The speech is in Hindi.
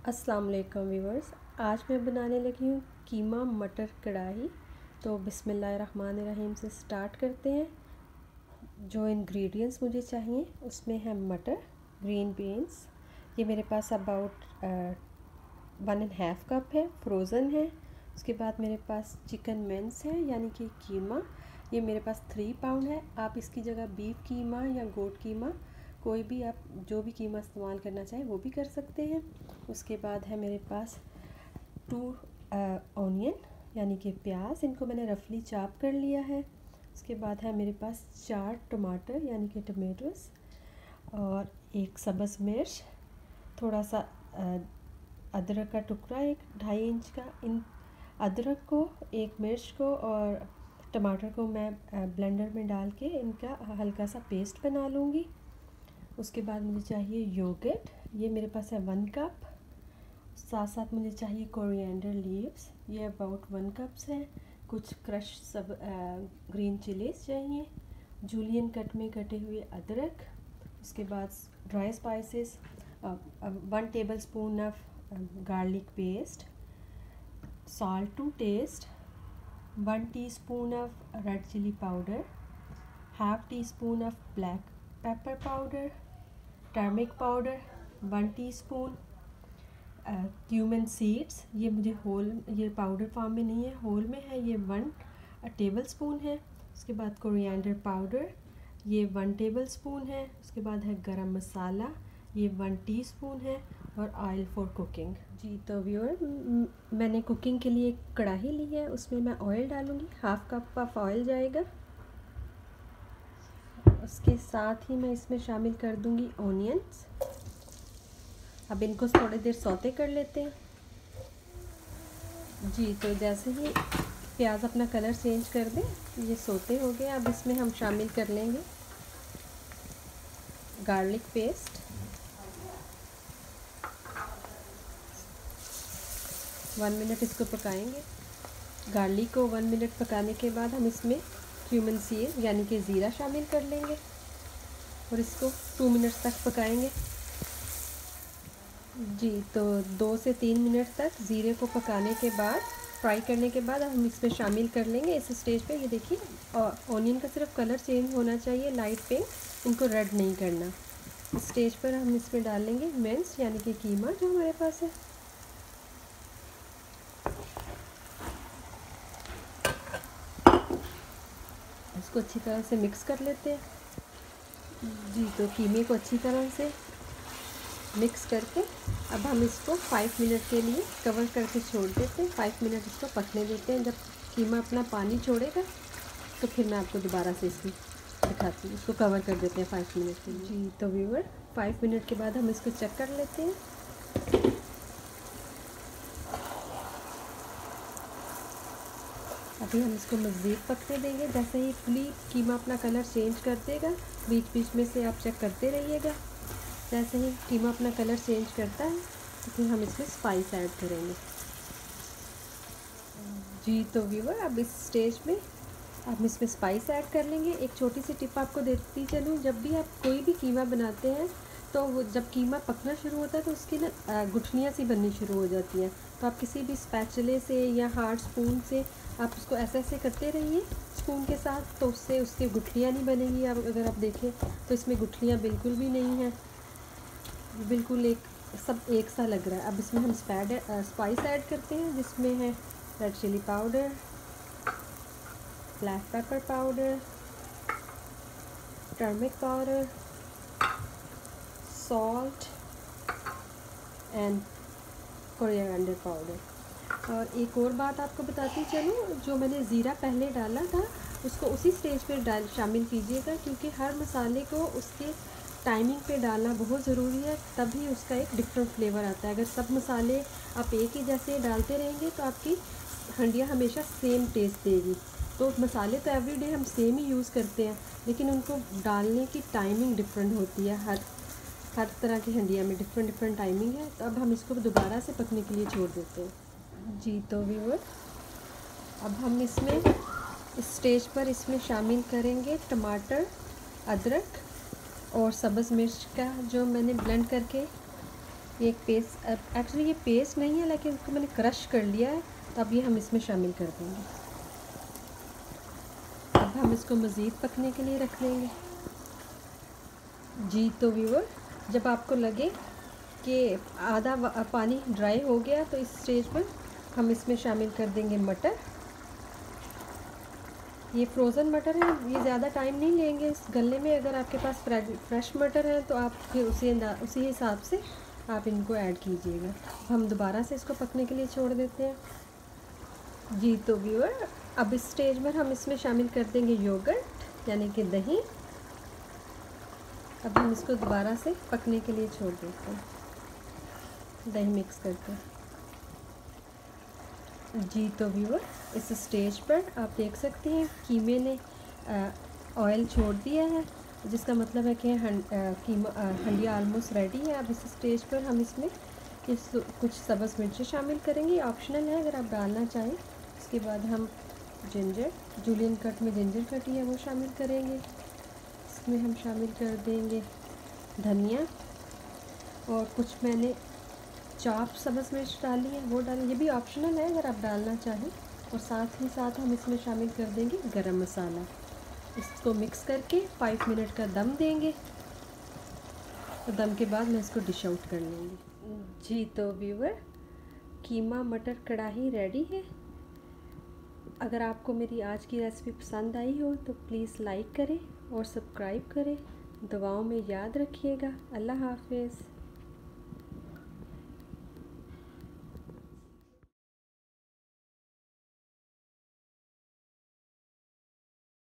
अस्सलाम वालेकुम व्यूवर्स। आज मैं बनाने लगी हूँ कीमा मटर कढ़ाई। तो बिस्मिल्लाहिर्रहमानिर्रहीम से स्टार्ट करते हैं। जो इंग्रेडिएंट्स मुझे चाहिए उसमें है मटर, ग्रीन बीन्स, ये मेरे पास अबाउट 1.5 कप है, फ्रोज़न है। उसके बाद मेरे पास चिकन मिंस है यानी कि कीमा, ये मेरे पास 3 पाउंड है। आप इसकी जगह बीफ कीमा या गोट कीमा, कोई भी आप जो भी कीमा इस्तेमाल करना चाहें वो भी कर सकते हैं। उसके बाद है मेरे पास 2 ऑनियन यानी कि प्याज, इनको मैंने रफली चाप कर लिया है। उसके बाद है मेरे पास 4 टमाटर यानी कि टमेटोस, और 1 सब्ज़ मिर्च, थोड़ा सा अदरक का टुकड़ा 1.5 इंच का। इन अदरक को, 1 मिर्च को और टमाटर को मैं ब्लेंडर में डाल के इनका हल्का सा पेस्ट बना लूँगी। उसके बाद मुझे चाहिए योगर्ट, ये मेरे पास है 1 कप। साथ साथ मुझे चाहिए कोरिएंडर लीव्स, ये अबाउट 1 कप्स है। कुछ क्रश सब ग्रीन चिलीज चाहिए, जूलियन कट में कटे हुए अदरक। उसके बाद dry spices, 1 tablespoon of garlic paste, salt to taste, 1 teaspoon of red chilli powder, half teaspoon of black pepper powder, turmeric powder 1 teaspoon, cumin seeds, ये मुझे होल, ये पाउडर फॉर्म में नहीं है, होल में है, ये 1 टेबल स्पून है। उसके बाद कोरिएंडर पाउडर, ये 1 टेबल स्पून है। उसके बाद है गरम मसाला, ये 1 टीस्पून है, और ऑयल फॉर कुकिंग। जी तो व्यूअर, मैंने कुकिंग के लिए कढ़ाई ली है, उसमें मैं ऑयल डालूँगी, 1/2 कप ऑफ ऑयल जाएगा। उसके साथ ही मैं इसमें शामिल कर दूंगी ऑनियंस। अब इनको थोड़ी देर सौते कर लेते हैं। जी तो जैसे ही प्याज अपना कलर चेंज कर दे, ये सौते हो गए। अब इसमें हम शामिल कर लेंगे गार्लिक पेस्ट, 1 मिनट इसको पकाएंगे। गार्लिक को 1 मिनट पकाने के बाद हम इसमें क्यूमिन सीड यानी कि ज़ीरा शामिल कर लेंगे और इसको 2 मिनट तक पकाएंगे। जी तो 2 से 3 मिनट तक ज़ीरे को पकाने के बाद, फ्राई करने के बाद हम इसमें शामिल कर लेंगे। इस स्टेज पे ये देखिए, ऑनियन का सिर्फ कलर चेंज होना चाहिए, लाइट पिंक, इनको रेड नहीं करना। इस स्टेज पर हम इसमें डाल लेंगे मिंस यानी कि कीमा जो हमारे पास है। इसको अच्छी तरह से मिक्स कर लेते हैं। जी तो कीमे को अच्छी तरह से मिक्स करके अब हम इसको 5 मिनट के लिए कवर करके छोड़ देते हैं। 5 मिनट इसको पकने देते हैं। जब कीमा अपना पानी छोड़ेगा तो फिर मैं आपको दोबारा से इसकी दिखाती हूँ। इसको कवर कर देते हैं 5 मिनट के लिए। जी तो व्यूअर, 5 मिनट के बाद हम इसको चेक कर लेते हैं। अभी हम इसको मज़ीद पकने देंगे। जैसे ही फुली कीमा अपना कलर चेंज कर देगा, बीच बीच में से आप चेक करते रहिएगा। जैसे ही कीमा अपना कलर चेंज करता है तो फिर हम इसमें स्पाइस ऐड करेंगे। जी तो व्यूअर, अब इस स्टेज में हम इसमें स्पाइस ऐड कर लेंगे। एक छोटी सी टिप आपको देती चलूँ, जब भी आप कोई भी कीमा बनाते हैं तो वो जब कीमा पकना शुरू होता है तो उसकी ना गुठलियाँ सी बननी शुरू हो जाती हैं। तो आप किसी भी स्पैचुले से या हार्ड स्पून से आप उसको ऐसे ऐसे करते रहिए स्पून के साथ, तो उससे उसकी गुठलियाँ नहीं बनेंगी। अब अगर आप देखें तो इसमें गुठलियाँ बिल्कुल भी नहीं हैं, बिल्कुल सब एक सा लग रहा है। अब इसमें हम स्पाइस ऐड करते हैं, जिसमें है red chilli powder, black pepper powder, turmeric powder, salt and coriander powder. और एक और बात आपको बताती चलूँ, जो मैंने ज़ीरा पहले डाला था उसको उसी स्टेज पर शामिल कीजिएगा, क्योंकि हर मसाले को उसके टाइमिंग पे डालना बहुत ज़रूरी है, तभी उसका एक डिफरेंट फ्लेवर आता है। अगर सब मसाले आप एक ही जैसे डालते रहेंगे तो आपकी हंडिया हमेशा सेम टेस्ट देगी। तो मसाले तो एवरीडे हम सेम ही यूज़ करते हैं, लेकिन उनको डालने की टाइमिंग डिफरेंट होती है। हर तरह की हंडिया में डिफरेंट टाइमिंग है। तो अब हम इसको दोबारा से पकने के लिए छोड़ देते हैं। जी तो व्यूअर, अब हम इसमें इस स्टेज पर इसमें शामिल करेंगे टमाटर, अदरक और सब्ज़ मिर्च का जो मैंने ब्लेंड करके ये एक पेस्ट, एक्चुअली ये पेस्ट नहीं है लेकिन इसको मैंने क्रश कर लिया है, तो अब ये हम इसमें शामिल कर देंगे। अब हम इसको मज़ीद पकने के लिए रख लेंगे। जी तो व्यूअर, जब आपको लगे कि आधा पानी ड्राई हो गया तो इस स्टेज पर हम इसमें शामिल कर देंगे मटर। ये फ्रोज़न मटर है, ये ज़्यादा टाइम नहीं लेंगे इस गलने में। अगर आपके पास फ्रेश मटर है तो आप फिर उसी हिसाब से आप इनको ऐड कीजिएगा। हम दोबारा से इसको पकने के लिए छोड़ देते हैं। जी तो व्यूअर, अब इस स्टेज पर हम इसमें शामिल कर देंगे योगर्ट यानी कि दही। अब हम इसको दोबारा से पकने के लिए छोड़ देते हैं, दही मिक्स करके। जी तो व्यूअर, इस स्टेज पर आप देख सकते हैं कीमे ने ऑयल छोड़ दिया है, जिसका मतलब है कि हंडिया आलमोस्ट रेडी है। अब इस स्टेज पर हम इसमें कुछ सब्ज़ मिर्चें शामिल करेंगे, ऑप्शनल है अगर आप डालना चाहें। इसके बाद हम जिंजर, जूलियन कट में जिंजर कटी है वो शामिल करेंगे। इसमें हम शामिल कर देंगे धनिया, और कुछ मैंने चॉप सब्ज़ मिर्च डाली है वो डालें, ये भी ऑप्शनल है अगर आप डालना चाहें। और साथ ही साथ हम इसमें शामिल कर देंगे गरम मसाला। इसको मिक्स करके 5 मिनट का दम देंगे, तो दम के बाद मैं इसको डिश आउट कर लूँगी। जी तो व्यूअर, कीमा मटर कढ़ाई रेडी है। अगर आपको मेरी आज की रेसिपी पसंद आई हो तो प्लीज़ लाइक करें और सब्सक्राइब करें। दुआओं में याद रखिएगा। अल्लाह हाफ़िज़।